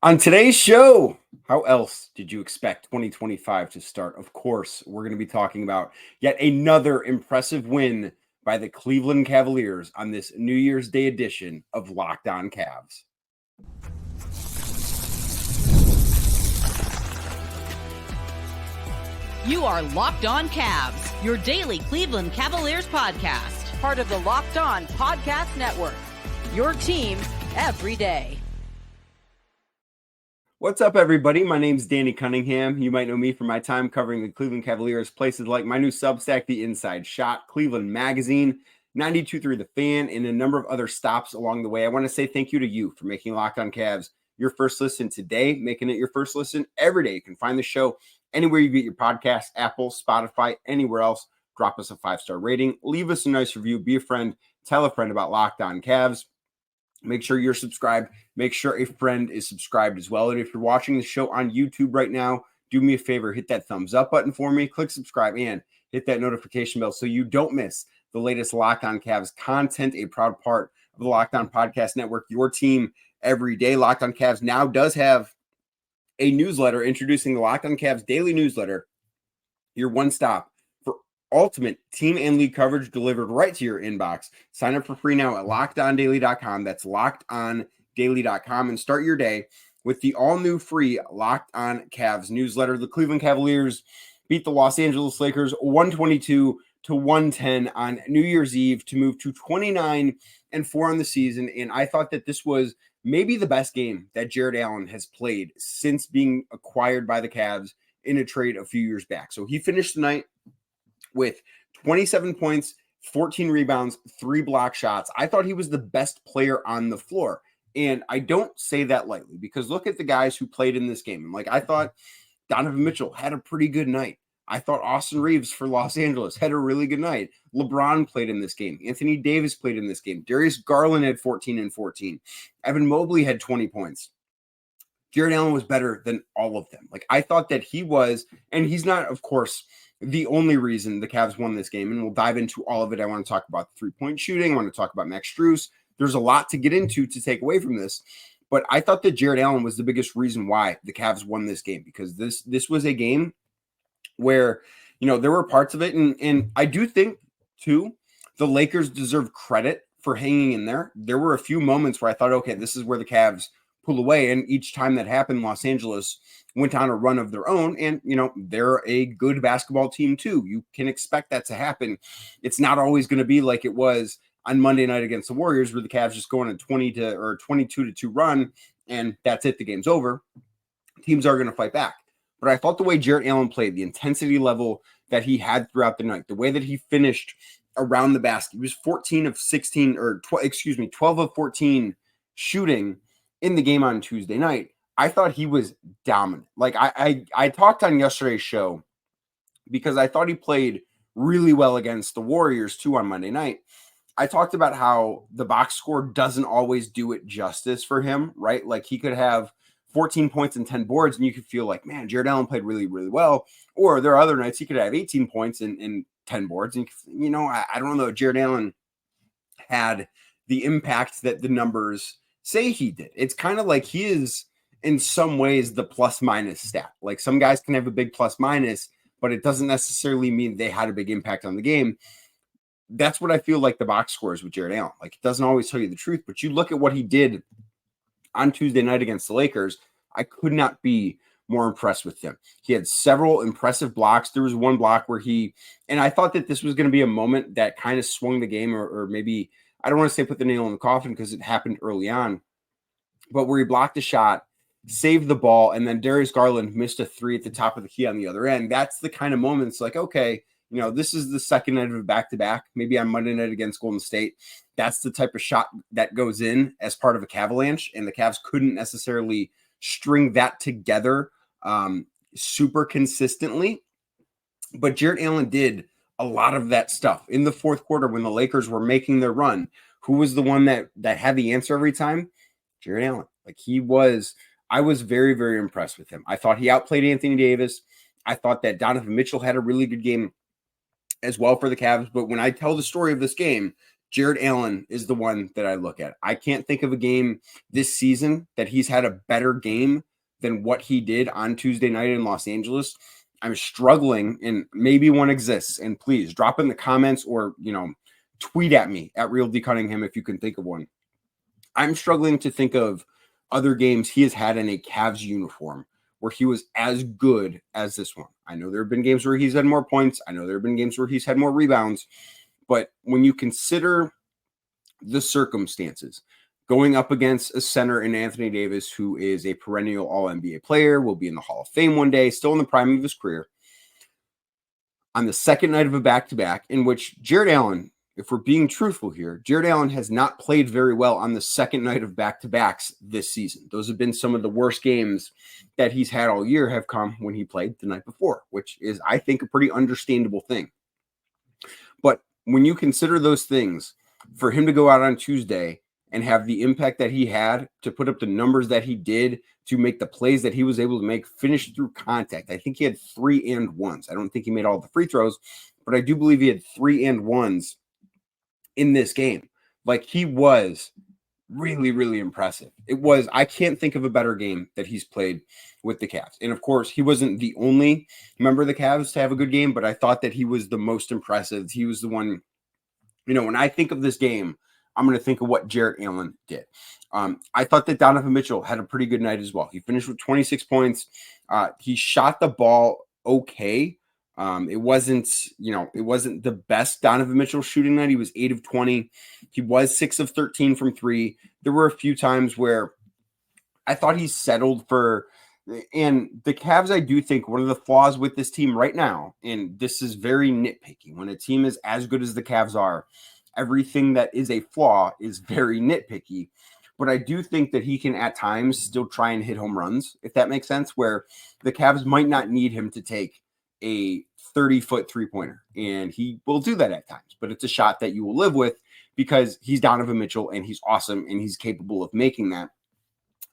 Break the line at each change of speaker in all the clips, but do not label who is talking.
On today's show, how else did you expect 2025 to start? Of course, we're going to be talking about yet another impressive win by the Cleveland Cavaliers on this New Year's Day edition of Locked On Cavs.
You are Locked On Cavs, your daily Cleveland Cavaliers podcast.
Part of the Locked On Podcast Network, your team every day.
What's up, everybody? My name's Danny Cunningham. You might know me from my time covering the Cleveland Cavaliers, places like my new Substack, The Inside Shot, Cleveland Magazine, 92.3 The Fan, and a number of other stops along the way. I want to say thank you to you for making Locked On Cavs your first listen today, making it your first listen every day. You can find the show anywhere you get your podcast, Apple, Spotify, anywhere else. Drop us a 5-star rating. Leave us a nice review. Be a friend. Tell a friend about Locked On Cavs. Make sure you're subscribed. Make sure a friend is subscribed as well. And if you're watching the show on YouTube right now, do me a favor, hit that thumbs up button for me, click subscribe, and hit that notification bell so you don't miss the latest Locked On Cavs content, a proud part of the Locked On Podcast Network, your team every day. Locked On Cavs now does have a newsletter introducing the Locked On Cavs daily newsletter, your one-stop for ultimate team and league coverage delivered right to your inbox. Sign up for free now at LockedOnDaily.com. That's LockedOnDaily.com, and start your day with the all-new free Locked On Cavs newsletter. The Cleveland Cavaliers beat the Los Angeles Lakers 122-110 on New Year's Eve to move to 29-4 on the season, and I thought that this was maybe the best game that Jarrett Allen has played since being acquired by the Cavs in a trade a few years back. So he finished the night with 27 points, 14 rebounds, 3 block shots. I thought he was the best player on the floor. And I don't say that lightly because look at the guys who played in this game. And I thought Donovan Mitchell had a pretty good night. I thought Austin Reeves for Los Angeles had a really good night. LeBron played in this game. Anthony Davis played in this game. Darius Garland had 14 and 14. Evan Mobley had 20 points. Jarrett Allen was better than all of them. I thought that he was, and he's not, of course, the only reason the Cavs won this game. And we'll dive into all of it. I want to talk about the three-point shooting. I want to talk about Max Strus. There's a lot to get into to take away from this. But I thought that Jarrett Allen was the biggest reason why the Cavs won this game, because this was a game where, there were parts of it. And I do think, too, the Lakers deserve credit for hanging in there. There were a few moments where I thought, okay, this is where the Cavs pull away. And each time that happened, Los Angeles went on a run of their own. And, they're a good basketball team, too. You can expect that to happen. It's not always going to be like it was on Monday night against the Warriors, where the Cavs just go on a 22-2 run, and that's it. The game's over. Teams are going to fight back. But I thought the way Jarrett Allen played, the intensity level that he had throughout the night, the way that he finished around the basket, he was 12 of 14 shooting in the game on Tuesday night. I thought he was dominant. I talked on yesterday's show because I thought he played really well against the Warriors too on Monday night. I talked about how the box score doesn't always do it justice for him, right? He could have 14 points and 10 boards, and you could feel like, man, Jarrett Allen played really, really well. Or there are other nights he could have 18 points and 10 boards. And, I don't know. Jarrett Allen had the impact that the numbers say he did. It's kind of like he is, in some ways, the plus-minus stat. Some guys can have a big plus-minus, but it doesn't necessarily mean they had a big impact on the game. That's what I feel like the box score is with Jarrett Allen. It doesn't always tell you the truth, but you look at what he did on Tuesday night against the Lakers, I could not be more impressed with him. He had several impressive blocks. There was one block where and I thought that this was going to be a moment that kind of swung the game, or maybe, I don't want to say put the nail in the coffin because it happened early on, but where he blocked a shot, saved the ball, and then Darius Garland missed a 3 at the top of the key on the other end. That's the kind of moments okay, this is the second night of a back-to-back, maybe on Monday night against Golden State. That's the type of shot that goes in as part of a Cavalanche, and the Cavs couldn't necessarily string that together super consistently. But Jarrett Allen did a lot of that stuff in the fourth quarter when the Lakers were making their run. Who was the one that had the answer every time? Jarrett Allen. I was very, very impressed with him. I thought he outplayed Anthony Davis. I thought that Donovan Mitchell had a really good game as well for the Cavs. But when I tell the story of this game, Jarrett Allen is the one that I look at. I can't think of a game this season that he's had a better game than what he did on Tuesday night in Los Angeles. I'm struggling, and maybe one exists. And please drop in the comments or, tweet at me at Real D Cunningham if you can think of one. I'm struggling to think of other games he has had in a Cavs uniform where he was as good as this one. I know there have been games where he's had more points. I know there have been games where he's had more rebounds. But when you consider the circumstances, going up against a center in Anthony Davis, who is a perennial All-NBA player, will be in the Hall of Fame one day, still in the prime of his career, on the second night of a back-to-back, in which Jarrett Allen, if we're being truthful here, Jarrett Allen has not played very well on the second night of back-to-backs this season. Those have been some of the worst games that he's had all year have come when he played the night before, which is, I think, a pretty understandable thing. But when you consider those things, for him to go out on Tuesday and have the impact that he had, to put up the numbers that he did, to make the plays that he was able to make, finish through contact. I think he had 3 and 1s. I don't think he made all the free throws, but I do believe he had 3 and 1s in this game. Like, he was really, really impressive. I can't think of a better game that he's played with the Cavs. And of course, he wasn't the only member of the Cavs to have a good game, but I thought that he was the most impressive. He was the one, when I think of this game, I'm going to think of what Jarrett Allen did. I thought that Donovan Mitchell had a pretty good night as well. He finished with 26 points. He shot the ball okay. It wasn't the best Donovan Mitchell shooting night. He was 8 of 20. He was 6 of 13 from 3. There were a few times where I thought he settled for, and the Cavs, I do think one of the flaws with this team right now, and this is very nitpicky, when a team is as good as the Cavs are, everything that is a flaw is very nitpicky. But I do think that he can at times still try and hit home runs, if that makes sense, where the Cavs might not need him to take a 30-foot three-pointer, and he will do that at times. But it's a shot that you will live with because he's Donovan Mitchell, and he's awesome, and he's capable of making that.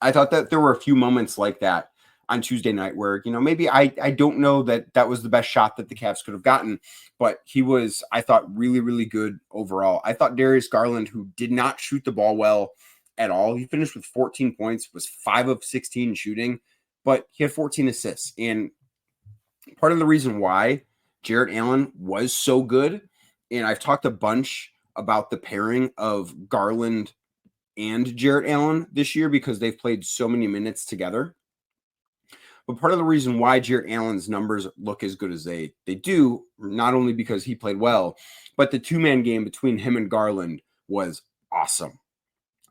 I thought that there were a few moments like that on Tuesday night where, maybe I don't know that was the best shot that the Cavs could have gotten, but he was, I thought, really, really good overall. I thought Darius Garland, who did not shoot the ball well at all, he finished with 14 points, was 5 of 16 shooting, but he had 14 assists. And part of the reason why Jarrett Allen was so good, and I've talked a bunch about the pairing of Garland and Jarrett Allen this year because they've played so many minutes together. But part of the reason why Jarrett Allen's numbers look as good as they do, not only because he played well, but the two-man game between him and Garland was awesome.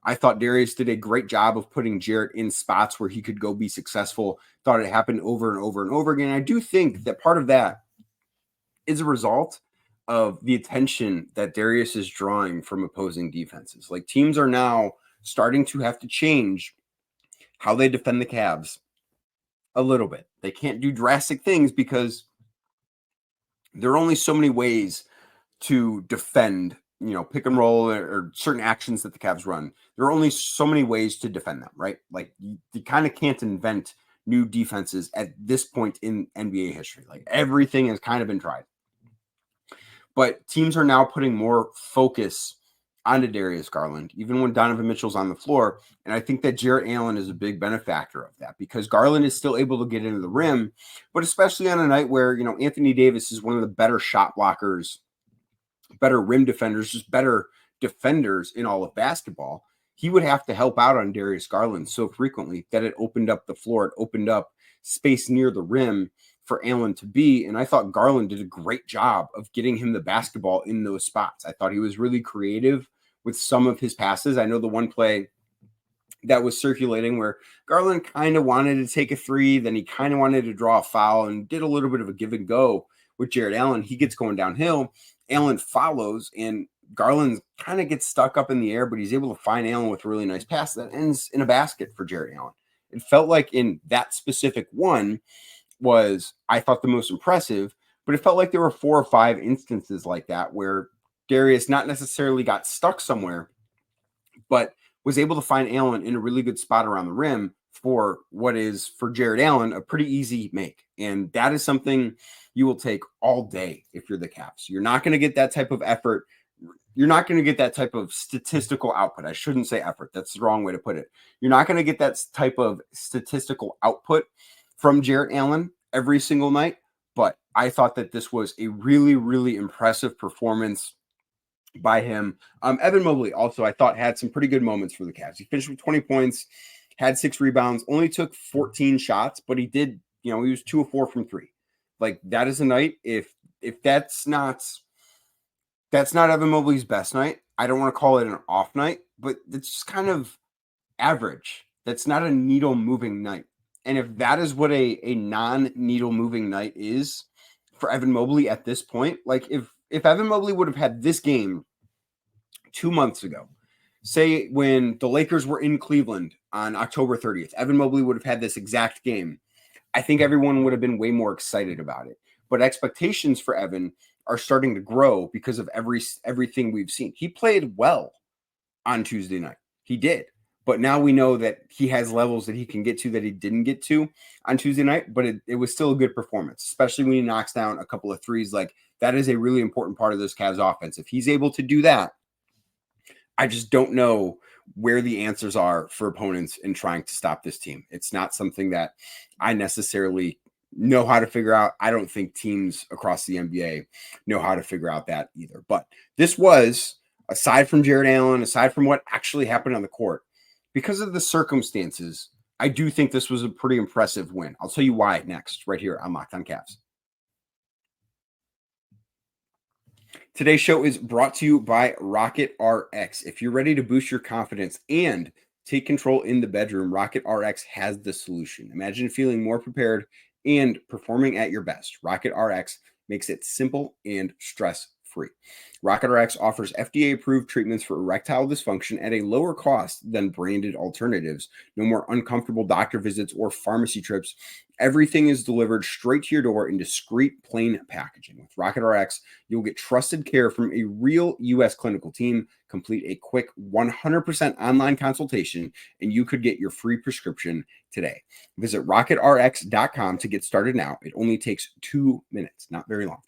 I thought Darius did a great job of putting Jarrett in spots where he could go be successful. Thought it happened over and over and over again. I do think that part of that is a result of the attention that Darius is drawing from opposing defenses. Like, teams are now starting to have to change how they defend the Cavs a little bit. They can't do drastic things because there are only so many ways to defend, pick and roll or certain actions that the Cavs run. There are only so many ways to defend them, right? Like, you kind of can't invent new defenses at this point in NBA history. Like, everything has kind of been tried. But teams are now putting more focus onto Darius Garland, even when Donovan Mitchell's on the floor. And I think that Jarrett Allen is a big benefactor of that because Garland is still able to get into the rim, but especially on a night where, Anthony Davis is one of the better shot blockers, better rim defenders, just better defenders in all of basketball. He would have to help out on Darius Garland so frequently that it opened up the floor. It opened up space near the rim for Allen to be. And I thought Garland did a great job of getting him the basketball in those spots. I thought he was really creative with some of his passes. I know the one play that was circulating where Garland kind of wanted to take a three, then he kind of wanted to draw a foul and did a little bit of a give and go with Jarrett Allen. He gets going downhill. Allen follows, and Garland kind of gets stuck up in the air, but he's able to find Allen with a really nice pass that ends in a basket for Jarrett Allen. It felt like in that specific one was, I thought, the most impressive, but it felt like there were 4 or 5 instances like that where Darius not necessarily got stuck somewhere, but was able to find Allen in a really good spot around the rim for what is, for Jarrett Allen, a pretty easy make. And that is something you will take all day if you're the Cavs. You're not going to get that type of effort you're not going to get that type of statistical output. I shouldn't say effort. That's the wrong way to put it. You're not going to get that type of statistical output from Jarrett Allen every single night. But I thought that this was a really, really impressive performance by him. Evan Mobley also, I thought, had some pretty good moments for the Cavs. He finished with 20 points, had 6 rebounds, only took 14 shots, but he did, he was 2 of 4 from 3. Like, that is a night. If that's not Evan Mobley's best night, I don't want to call it an off night, but it's just kind of average. That's not a needle moving night. And if that is what a non-needle moving night is for Evan Mobley at this point, like if Evan Mobley would have had this game 2 months ago, say when the Lakers were in Cleveland on October 30th, Evan Mobley would have had this exact game. I think everyone would have been way more excited about it. But expectations for Evan are starting to grow because of everything we've seen. He played well on Tuesday night. He did. But now we know that he has levels that he can get to that he didn't get to on Tuesday night. But it was still a good performance, especially when he knocks down a couple of threes. Like, that is a really important part of this Cavs offense. If he's able to do that, I just don't know where the answers are for opponents in trying to stop this team. It's not something that I necessarily know how to figure out. I don't think teams across the NBA know how to figure out that either. But this was, aside from Jarrett Allen, aside from what actually happened on the court, because of the circumstances, I do think this was a pretty impressive win. I'll tell you why next, right here on Locked On Cavs. Today's show is brought to you by Rocket RX. If you're ready to boost your confidence and take control in the bedroom, Rocket RX has the solution. Imagine feeling more prepared and performing at your best. Rocket RX makes it simple and stress-free. Rocket RX offers FDA-approved treatments for erectile dysfunction at a lower cost than branded alternatives. No more uncomfortable doctor visits or pharmacy trips. Everything is delivered straight to your door in discreet, plain packaging. With Rocket RX, you'll get trusted care from a real U.S. clinical team, complete a quick 100% online consultation, and you could get your free prescription today. Visit rocketrx.com to get started now. It only takes 2 minutes, not very long.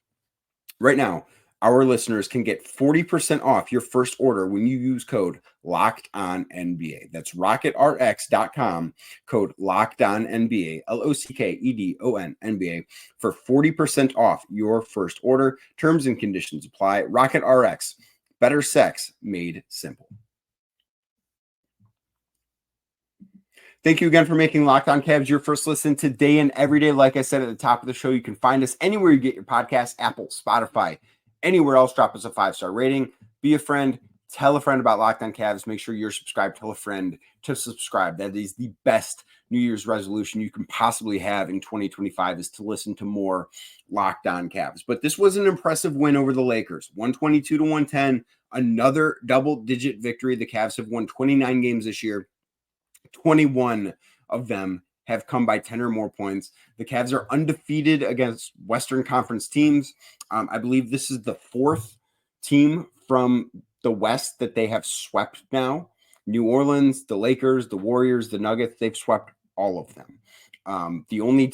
Right now, our listeners can get 40% off your first order when you use code LOCKEDONNBA. That's rocketrx.com, code LOCKEDONNBA, LOCKEDONNBA, for 40% off your first order. Terms and conditions apply. Rocket RX, better sex made simple. Thank you again for making Locked On Cavs your first listen today and every day. Like I said at the top of the show, you can find us anywhere you get your podcasts, Apple, Spotify, anywhere else. Drop us a 5-star rating. Be a friend. Tell a friend about Locked On Cavs. Make sure you're subscribed. Tell a friend to subscribe. That is the best New Year's resolution you can possibly have in 2025, is to listen to more Locked On Cavs. But this was an impressive win over the Lakers, 122-110, another double-digit victory. The Cavs have won 29 games this year. 21 of them have come by 10 or more points. The Cavs are undefeated against Western Conference teams. I believe this is the 4th team from the West that they have swept now. New Orleans, the Lakers, the Warriors, the Nuggets, they've swept all of them. The only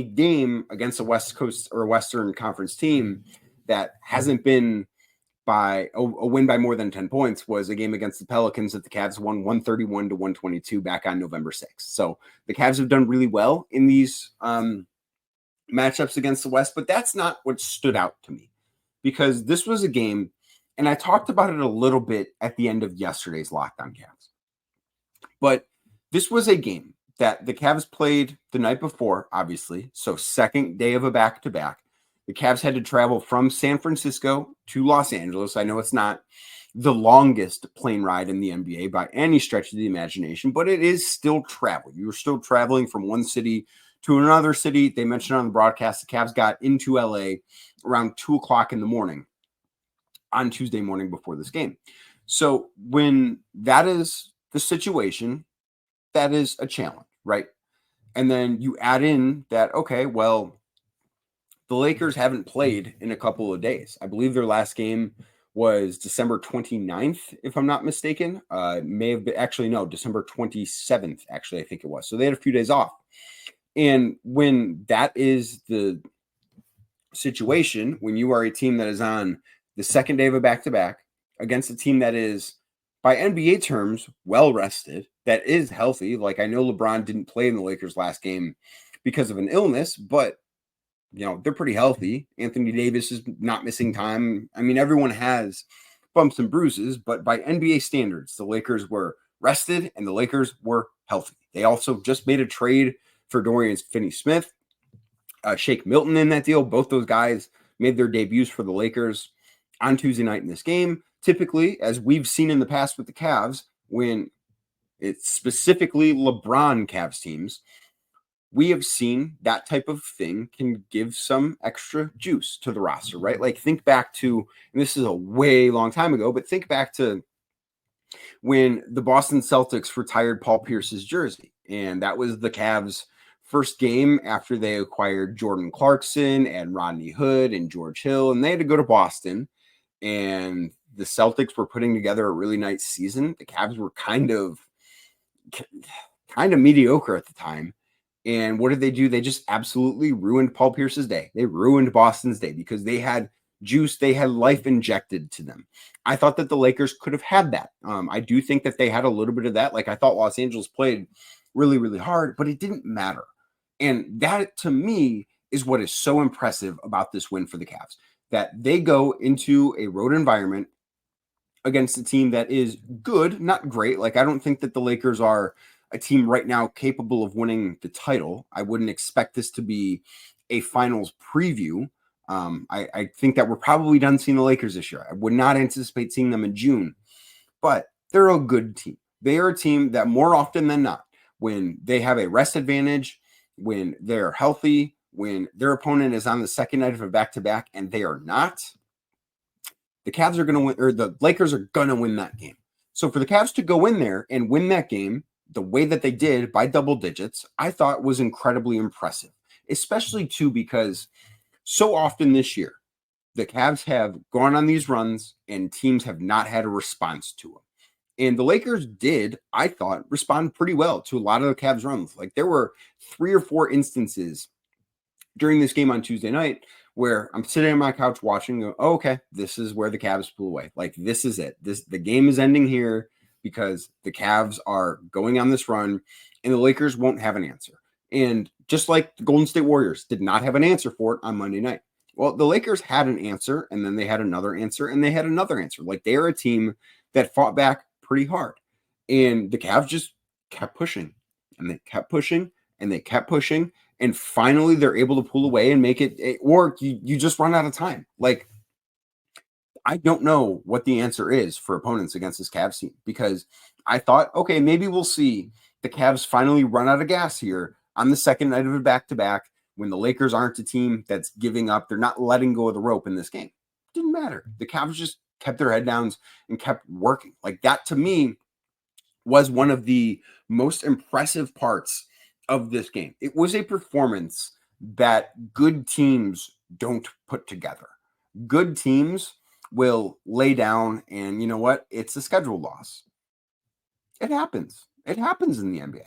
game against a West Coast or Western Conference team that hasn't been by a win by more than 10 points was a game against the Pelicans that the Cavs won 131-122 back on November 6th. So the Cavs have done really well in these matchups against the West, but that's not what stood out to me, because this was a game, and I talked about it a little bit at the end of yesterday's Locked On Cavs, but this was a game that the Cavs played the night before, obviously, so second day of a back-to-back. The Cavs had to travel from San Francisco to Los Angeles. I know it's not the longest plane ride in the NBA by any stretch of the imagination, but it is still travel. You're still traveling from one city to another city. They mentioned on the broadcast, the Cavs got into LA around 2 o'clock in the morning on Tuesday morning before this game. So when that is the situation, that is a challenge, right? And then you add in that, okay, well, the Lakers haven't played in a couple of days. I believe their last game was December 29th, if I'm not mistaken. May have been, actually, no, December 27th, actually, I think it was. So they had a few days off. And when that is the situation, when you are a team that is on the second day of a back-to-back against a team that is, by NBA terms, well rested, that is healthy. Like, I know LeBron didn't play in the Lakers last game because of an illness, but they're pretty healthy. Anthony Davis is not missing time. I mean, everyone has bumps and bruises, but by NBA standards, the Lakers were rested and the Lakers were healthy. They also just made a trade for Dorian Finney-Smith, Shake Milton in that deal. Both those guys made their debuts for the Lakers on Tuesday night in this game. Typically, as we've seen in the past with the Cavs, when it's specifically LeBron Cavs teams, we have seen that type of thing can give some extra juice to the roster, right? Like, think back to, and this is a way long time ago, but think back to when the Boston Celtics retired Paul Pierce's jersey. And that was the Cavs' first game after they acquired Jordan Clarkson and Rodney Hood and George Hill. And they had to go to Boston. And the Celtics were putting together a really nice season. The Cavs were kind of mediocre at the time. And what did they do? They just absolutely ruined Paul Pierce's day. They ruined Boston's day because they had juice. They had life injected to them. I thought that the Lakers could have had that. I do think that they had a little bit of that. Like, I thought Los Angeles played really, really hard, but it didn't matter. And that, to me, is what is so impressive about this win for the Cavs, that they go into a road environment against a team that is good, not great. Like, I don't think that the Lakers are a team right now capable of winning the title. I wouldn't expect this to be a finals preview. I think that we're probably done seeing the Lakers this year. I would not anticipate seeing them in June, but they're a good team. They are a team that more often than not, when they have a rest advantage, when they're healthy, when their opponent is on the second night of a back-to-back and they are not, the Cavs are going to win, or the Lakers are going to win that game. So for the Cavs to go in there and win that game the way that they did by double digits, I thought was incredibly impressive, especially too because so often this year, the Cavs have gone on these runs and teams have not had a response to them. And the Lakers did, I thought, respond pretty well to a lot of the Cavs runs. Like, there were 3 or 4 instances during this game on Tuesday night where I'm sitting on my couch watching, go, oh, okay, this is where the Cavs pull away. Like, this is it. The game is ending here because the Cavs are going on this run and the Lakers won't have an answer. And just like the Golden State Warriors did not have an answer for it on Monday night. Well, the Lakers had an answer, and then they had another answer, and they had another answer. Like, they are a team that fought back pretty hard. And the Cavs just kept pushing, and they kept pushing, and they kept pushing. And finally, they're able to pull away and make it work. You just run out of time. Like, I don't know what the answer is for opponents against this Cavs team, because I thought, okay, maybe we'll see the Cavs finally run out of gas here on the second night of a back-to-back when the Lakers aren't a team that's giving up. They're not letting go of the rope in this game. It didn't matter. The Cavs just kept their head down and kept working. Like, that to me was one of the most impressive parts of this game. It was a performance that good teams don't put together. Good teams will lay down, and you know what? It's a schedule loss. It happens. It happens in the NBA.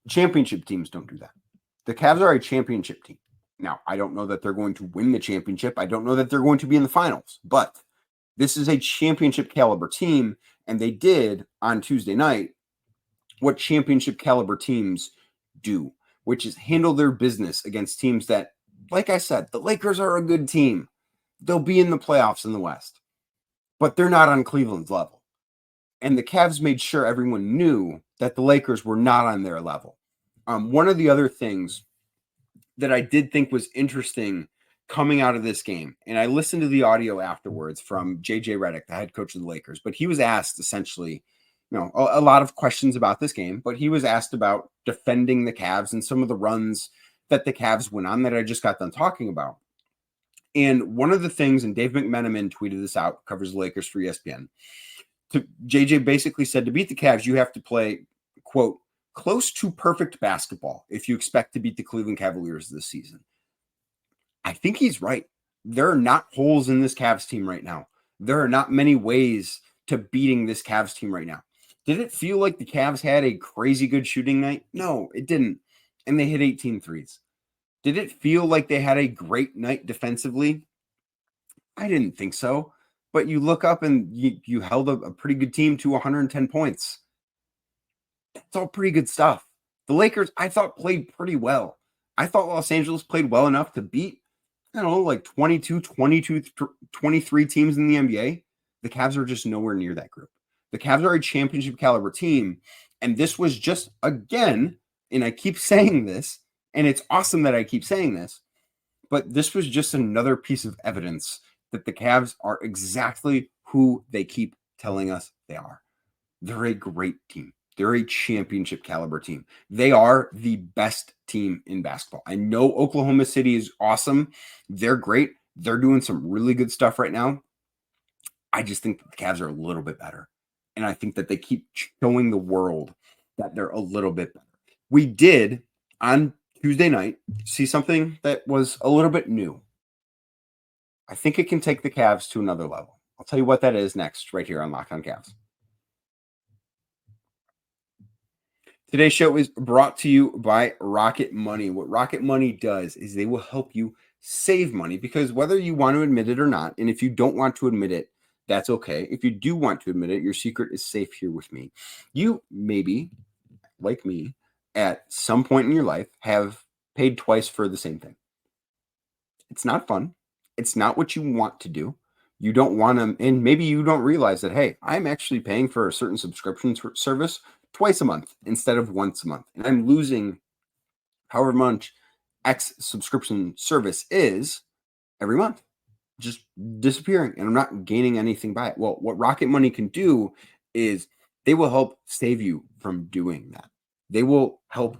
Championship teams don't do that. The Cavs are a championship team. Now, I don't know that they're going to win the championship. I don't know that they're going to be in the finals, but this is a championship caliber team, and they did on Tuesday night what championship caliber teams do, which is handle their business against teams that, like I said, the Lakers are a good team. They'll be in the playoffs in the West, but they're not on Cleveland's level. And the Cavs made sure everyone knew that the Lakers were not on their level. One of the other things that I did think was interesting coming out of this game, and I listened to the audio afterwards from JJ Redick, the head coach of the Lakers, but he was asked essentially, a lot of questions about this game, but he was asked about defending the Cavs and some of the runs that the Cavs went on that I just got done talking about. And one of the things, and Dave McMenamin tweeted this out, covers the Lakers for ESPN, JJ basically said, to beat the Cavs, you have to play, quote, close to perfect basketball if you expect to beat the Cleveland Cavaliers this season. I think he's right. There are not holes in this Cavs team right now. There are not many ways to beating this Cavs team right now. Did it feel like the Cavs had a crazy good shooting night? No, it didn't. And they hit 18 threes. Did it feel like they had a great night defensively? I didn't think so. but you look up and you held a pretty good team to 110 points. That's all pretty good stuff. The Lakers, I thought, played pretty well. I thought Los Angeles played well enough to beat, I don't know, like 22, 23 teams in the NBA. The Cavs are just nowhere near that group. The Cavs are a championship caliber team. And this was just, again, and I keep saying this, and it's awesome that I keep saying this, but this was just another piece of evidence that the Cavs are exactly who they keep telling us they are. They're a great team. They're a championship caliber team. They are the best team in basketball. I know Oklahoma City is awesome. They're great. They're doing some really good stuff right now. I just think that the Cavs are a little bit better. And I think that they keep showing the world that they're a little bit better. We did, on Tuesday night, see something that was a little bit new. I think it can take the Cavs to another level. I'll tell you what that is next, right here on Locked On Cavs. Today's show is brought to you by Rocket Money. What Rocket Money does is they will help you save money, because whether you want to admit it or not, and if you don't want to admit it, that's okay. If you do want to admit it, your secret is safe here with me. You maybe, like me, at some point in your life have paid twice for the same thing. It's not fun. It's not what you want to do. You don't want to, and maybe you don't realize that, hey, I'm actually paying for a certain subscription service twice a month instead of once a month. And I'm losing however much X subscription service is every month, just disappearing, and I'm not gaining anything by it. Well, what Rocket Money can do is they will help save you from doing that. They will help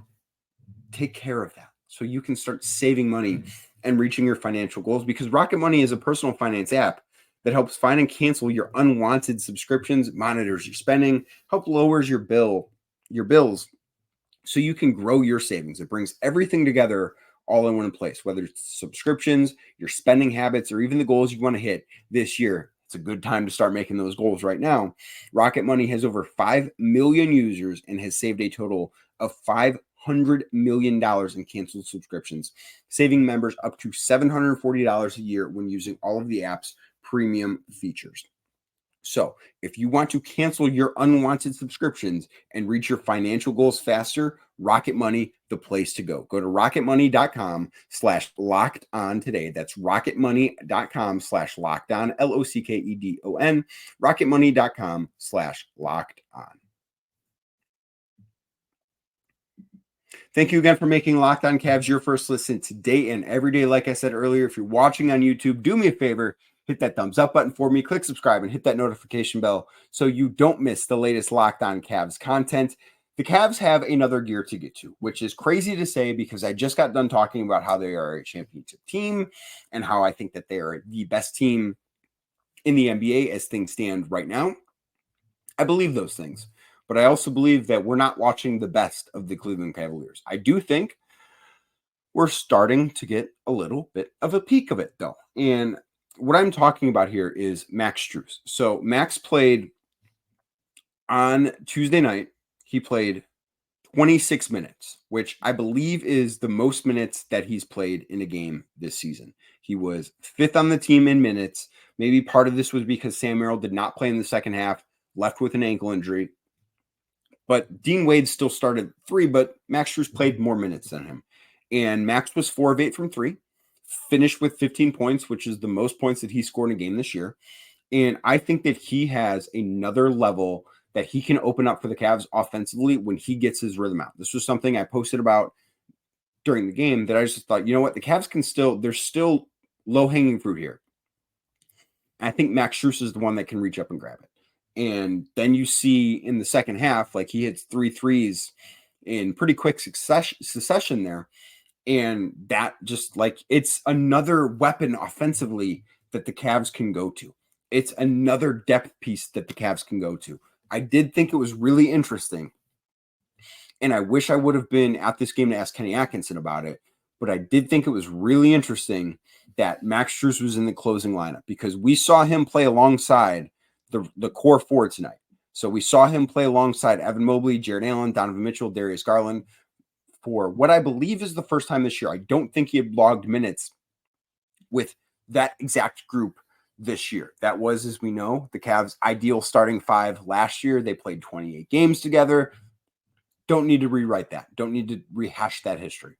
take care of that so you can start saving money and reaching your financial goals, because Rocket Money is a personal finance app that helps find and cancel your unwanted subscriptions, monitors your spending, help lowers your bills so you can grow your savings. It brings everything together all in one place, whether it's subscriptions, your spending habits, or even the goals you want to hit this year. It's a good time to start making those goals right now. Rocket Money has over 5 million users and has saved a total of $500 million in canceled subscriptions, saving members up to $740 a year when using all of the app's premium features. So if you want to cancel your unwanted subscriptions and reach your financial goals faster, Rocket Money, the place to go. Go to rocketmoney.com/lockedon today. That's rocketmoney.com/lockedon, LOCKEDON, rocketmoney.com/lockedon. Thank you again for making Locked On Cavs your first listen today and every day. Like I said earlier, if you're watching on YouTube, do me a favor, hit that thumbs up button for me, click subscribe, and hit that notification bell so you don't miss the latest Locked On Cavs content. The Cavs have another gear to get to, which is crazy to say because I just got done talking about how they are a championship team and how I think that they are the best team in the NBA as things stand right now. I believe those things, but I also believe that we're not watching the best of the Cleveland Cavaliers. I do think we're starting to get a little bit of a peek of it, though. And what I'm talking about here is Max Strus. So Max played on Tuesday night. He played 26 minutes, which I believe is the most minutes that he's played in a game this season. He was 5th on the team in minutes. Maybe part of this was because Sam Merrill did not play in the second half, left with an ankle injury. But Dean Wade still started 3, but Max Strus played more minutes than him. And Max was 4 of 8 from 3, finished with 15 points, which is the most points that he scored in a game this year. And I think that he has another level that he can open up for the Cavs offensively when he gets his rhythm out. This was something I posted about during the game that I just thought, you know what, the Cavs can still, there's still low-hanging fruit here. I think Max Strus is the one that can reach up and grab it. And then you see in the second half, like he hits 3 threes in pretty quick succession there. And that just like, it's another weapon offensively that the Cavs can go to. It's another depth piece that the Cavs can go to. I did think it was really interesting. And I wish I would have been at this game to ask Kenny Atkinson about it. But I did think it was really interesting that Max Strus was in the closing lineup because we saw him play alongside the core 4 tonight. So we saw him play alongside Evan Mobley, Jarrett Allen, Donovan Mitchell, Darius Garland for what I believe is the first time this year. I don't think he had logged minutes with that exact group this year. That was, as we know, the Cavs' ideal starting five last year. They played 28 games together. Don't need to rewrite that. Don't need to rehash that history.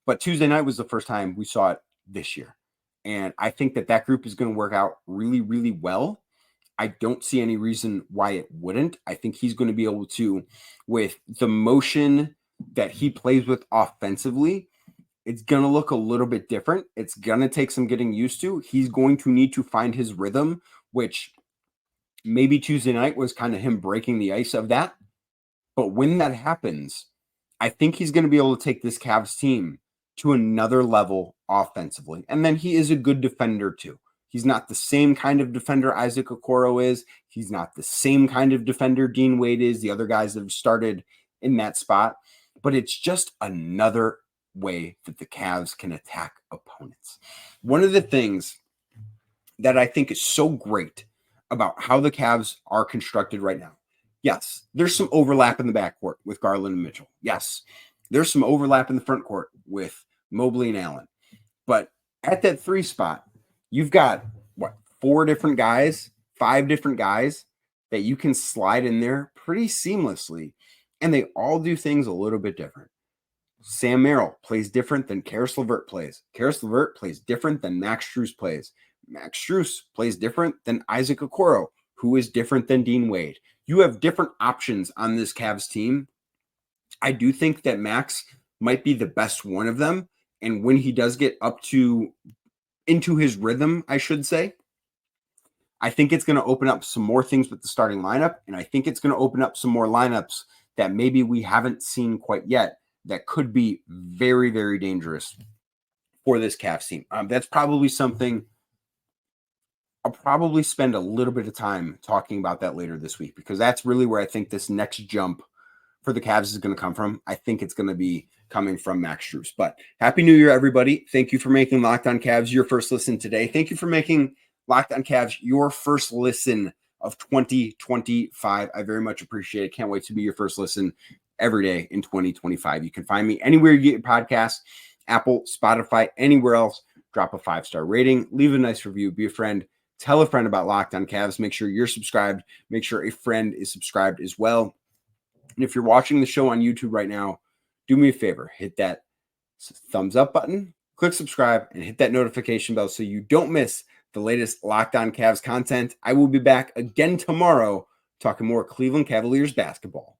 But Tuesday night was the first time we saw it this year. And I think that group is going to work out really, really well. I don't see any reason why it wouldn't. I think he's going to be able to, with the motion that he plays with offensively, it's going to look a little bit different. It's going to take some getting used to. He's going to need to find his rhythm, which maybe Tuesday night was kind of him breaking the ice of that. But when that happens, I think he's going to be able to take this Cavs team to another level offensively. And then he is a good defender too. He's not the same kind of defender Isaac Okoro is. He's not the same kind of defender Dean Wade is. The other guys that have started in that spot. But it's just another way that the Cavs can attack opponents. One of the things that I think is so great about how the Cavs are constructed right now. Yes, there's some overlap in the backcourt with Garland and Mitchell. Yes, there's some overlap in the front court with Mobley and Allen. But at that 3 spot, you've got, 5 different guys that you can slide in there pretty seamlessly. And they all do things a little bit different. Sam Merrill plays different than Karis LeVert plays. Karis LeVert plays different than Max Strus plays. Max Strus plays different than Isaac Okoro, who is different than Dean Wade. You have different options on this Cavs team. I do think that Max might be the best one of them. And when he does get into his rhythm, I should say, I think it's going to open up some more things with the starting lineup. And I think it's going to open up some more lineups that maybe we haven't seen quite yet that could be very, very dangerous for this Cavs team. That's probably something I'll probably spend a little bit of time talking about that later this week, because that's really where I think this next jump for the Cavs is going to come from. I think it's going to be coming from Max Strus. But Happy New Year, everybody. Thank you for making Locked On Cavs your first listen today. Thank you for making Locked On Cavs your first listen of 2025. I very much appreciate it. Can't wait to be your first listen every day in 2025. You can find me anywhere you get your podcasts, Apple, Spotify, anywhere else. Drop a 5-star rating, leave a nice review, be a friend, tell a friend about Locked On Cavs. Make sure you're subscribed. Make sure a friend is subscribed as well. And if you're watching the show on YouTube right now, do me a favor, hit that thumbs up button, click subscribe, and hit that notification bell so you don't miss the latest Locked On Cavs content. I will be back again tomorrow talking more Cleveland Cavaliers basketball.